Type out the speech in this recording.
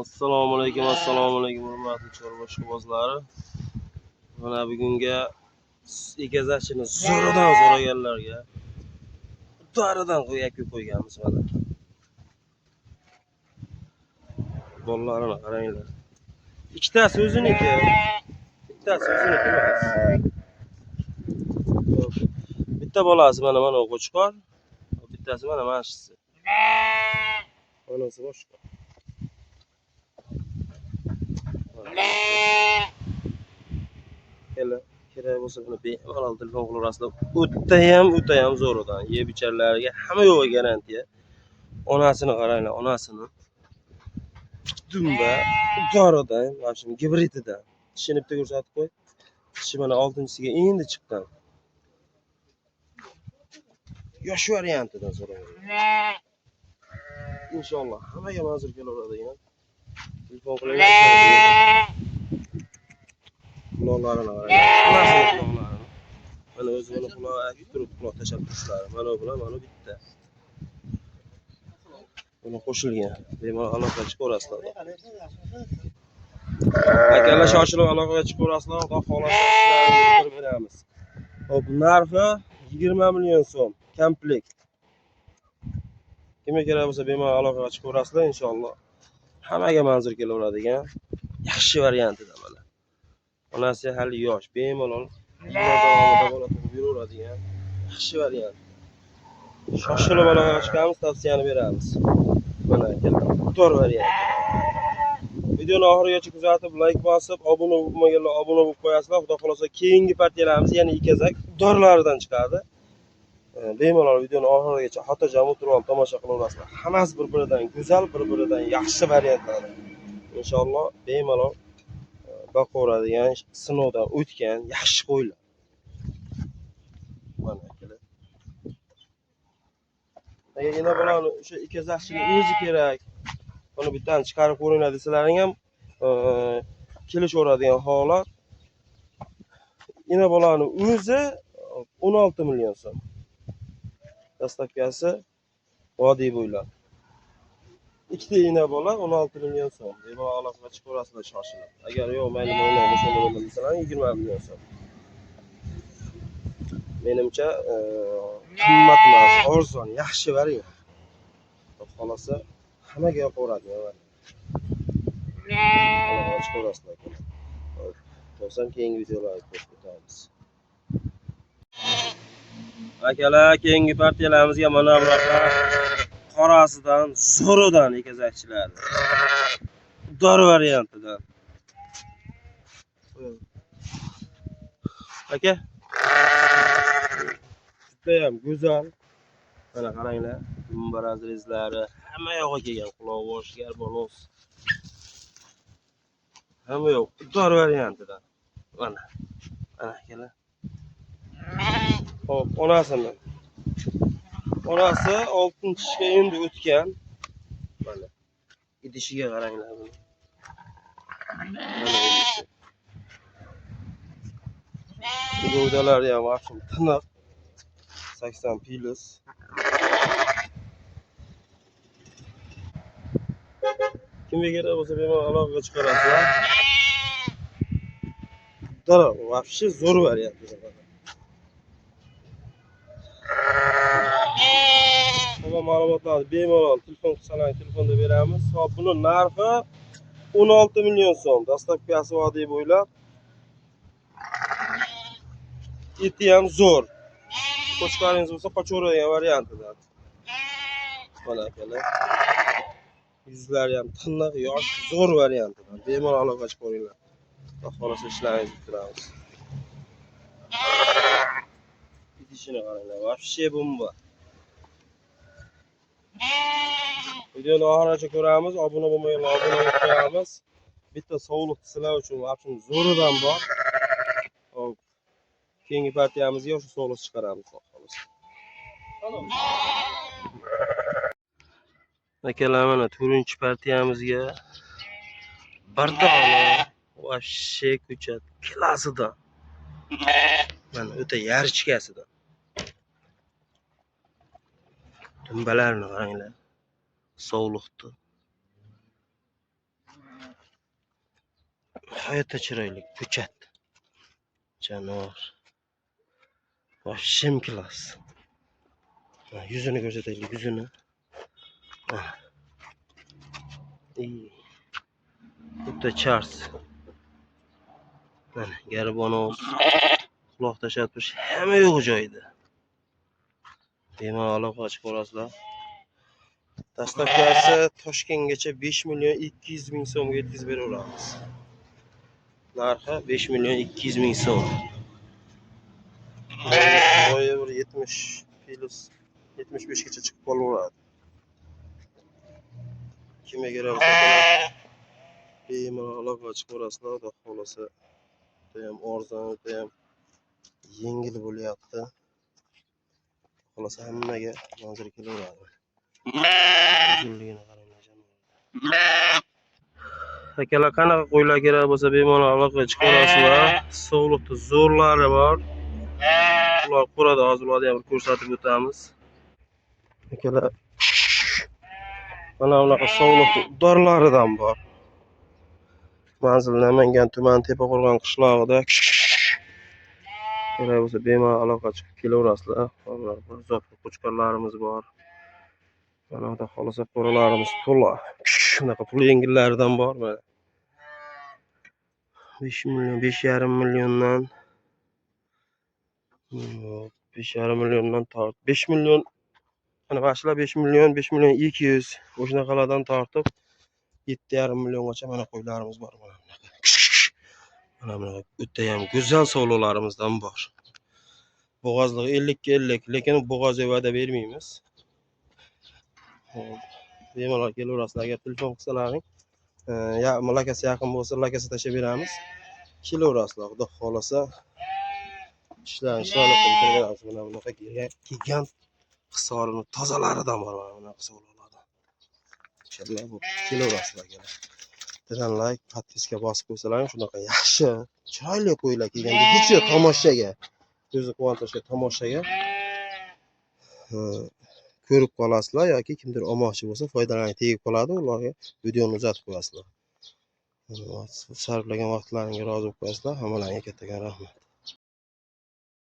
Assalomu alaykum, hurmatli chorva ishqibozlari. Mana bugunga egazachini zo'ridan so'raganlarga daridan qo'yib qo'yganmiz mana. Bollarini qaranglar. Ikkitasi o'ziniki, bittasi o'ziniki emas. Bitta bolasi mana qo'chqor, bittasi mana shisi. Onasi boshqa. Kerak bo'lsa buni bemalol telefon qilaverasizlar. O'ta ham zo'ridan. Yeb icharlarga hamma yo'g'i garantiya. Onasini qaranglar, onasini. Dumba, doridan, mana shu gibrididan. Tishini bitta ko'rsatib qo'y. Tishi mana 6-chisiga endi chiqqan. Yosh variantidan so'rayman. Inshaalloh hammaga manzur kelaveradigan. Telefon qilaverasiz. Quloqlarini qarang. Mana o'zini quloq turib quloq tashab turishlari. Mana bular mana bitta. Buni qo'shilgan. Bemalol aloqa chiqaverasizlar. Akalar shoshilib aloqaga chiqaverasizlar. Xudo xolasa ishlarini bitirib beramiz. Hop, narxi 20 million so'm komplekt. Kimga kerak bo'lsa bemalol aloqaga chiqaverasizlar inshaalloh. Hammaga manzur kelaveradigan yaxshi variantida mana. Onasi hali yosh, bemalol davomida bola tug'ib yuraveradigan yaxshi variant. Shoshilib aloqaga chiqamiz, tavsiyani beramiz. Mana akalar, to'r variant. Videoni oxirigacha kuzatib, like bosib, obuna bo'lmaganlar obuna bo'lib qo'yasizlar. Xudo xolasa keyingi partiyalarimiz yana ikazak dorlaridan chiqadi. Bemalol videoni oxirigacha xotirjam o'tirib tomosha qilaverasizlar. Hammasi bir-biridan go'zal, bir-biridan yaxshi variantlar. Inshaalloh bemalol boqaveradigan, sinovdan o'tgan yaxshi qo'ylar. Mana akalar. Agar yana bularni o'sha ikazakchining o'zi kerak, buni bittani chiqarib ko'ringlar desalaring ham kelishaveradigan holat. Yana bularni o'zi 16 million so'm. Dastavkasi vodiy bo'ylab. Ikkita ina bola 16 million so'm. Bemalol aloqaga chiqaverasizlar shoshilib. Agar yo'q mayli o'ynab o'sha desalaring 20 million so'm. Menimcha qimmat emas, arzon, yaxshi variant. Xolasa hammaga yoqaveradi. Aloqaga chiqaverasizlar. Bo'lsam keyingi videolarni ko'rib o'tamiz. Akalar, keyingi partiyalarimizga mana bunaqa qorasidan, zo'ridan egazakchilar. Dor variantidan. Aka. Juda ham go'zal. Mana qaranglar, dumbaraz rezlari hamma yog'i kelgan, quloq bosh, garbonos. Hamma yo'q, dor variantidan. Mana. Ana akalar. Hop, onasini. Onasi 6-chisiga endi o'tgan. Mana. Idishiga qaranglar buni. Mana idishi. Gövdalari ham vaqtim tiniq. 80 pilis. Kimga kerak bo'lsa bemalol aloqaga chiqarasizlar. Dara, вообще zo'r variant. Hamma ma'lumotlarni bemalol telefon qilsalar telefonda beramiz. Hop, buni narxi 16 million so'm. Dastavkasi vodiy bo'ylab. Eti ham zo'r. Qo'chqaringiz bo'lsa qochaveradigan variantidan. Mana akalar. Yuzlari ham tiniq, yosh, zo'r variantidan. Bemalol aloqaga chiqaveringlar. Xudo xolasa ishlaringizni bitiramiz. Idishini qaranglar, вообще bomba. Videoni oxirigacha ko'ramiz, obuna bo'lmaganlar obuna bo'lib qo'yamiz. Bitta sog'liq sizlar uchun vaqtim zo'ridan bor. Hop. Keyingi partiyamizga o'sha sog'liq chiqaramiz, xudo xolasa. Akalar, mana 4-partiyamizga bardona вообще ko'chat klassidan. Mana o'ta yarchkasidan. Dumbalarni qaranglar. Sog'liqni. Hayotda chiroyli, ko'chat. Jonivor. Vashim klass. Yuzini ko'rsataylik, yuzini. Bitta Charles. Mana garbonoz. Quloq tashatmish, hamma yo'q joyida. Bemalol ochib ko'rasizlar. Dastavkasi Toshkentgacha 5 million 200 ming so'mga yetkazib beraveramiz. Narxi 5 million 200 ming so'm. Boya bir 70 plus 75 gacha chiqib qolaveradi. Kimga kerak bo'lsa, bemalol ochib ko'rasizlar, xudo xolasa. Juda ham arzon, juda ham yengil bo'lyapti. Xolasa hammaga manzur kelaveradi. Uzunligini qaranglar. Akalar qanaqa qo'ylar kerak bo'lsa bemalol aloqaga chiqaverasizlar. Sog'liqda zo'rlari bor. Ular quradi, hozir ularni ham ko'rsatib o'tamiz. Akalar mana bunaqa sog'liqda udorlaridan bor. Manzil Namangan tumani Tepaqo'rg'on qishlog'ida. Kerak bo'lsa bemalol aloqaga chiqib kelaverasizlar. Ular zotli qo'chqorlarimiz bor. Mana buyoqda xolasa qo'ralarimiz to'la. Shunaqa pul yengillaridan bor mana. 5 million, 5,5 milliondan 5,5 milliondan tort. 5 million mana başlar 5 million, 5 million 200 o'shanaqalardan tortib 7,5 milliongacha mana qo'ylarimiz bor mana bunaqa. Mana bunaqa o'ta ham go'zal sovliqlarimizdan bor. Bo'g'ozligi 50 ga 50, lekin bo'g'ozga va'da bermaymiz. Bemalol kelaverasizlar, agar telefon qilsalaring, lakasi yaqin bo'lsa lakasi tashlab beramiz. Kelaverasizlar, xudo xolasa. Ishlarni chiroyli qilib beramiz. Mana bunaqa gigant hisorini tozalaridan bor mana bunaqa sovliqlardan. Inshaalloh bu kelaverasizlar akalar. Bilan like, podpiska bosib qo'ysalaring, shunaqa yaxshi, chiroyli qo'ylar kelganda hech tomoshaga, ko'zni quvontirishga tomoshaga ko'rib qolasizlar yoki kimdir olmoqchi bo'lsa foydalanib tegib qoladi, ularga videoni uzatib qo'yasizlar. Sarflagan vaqtlaringizga rozi bo'lib qo'yasizlar. Hammalarga kattakon rahmat.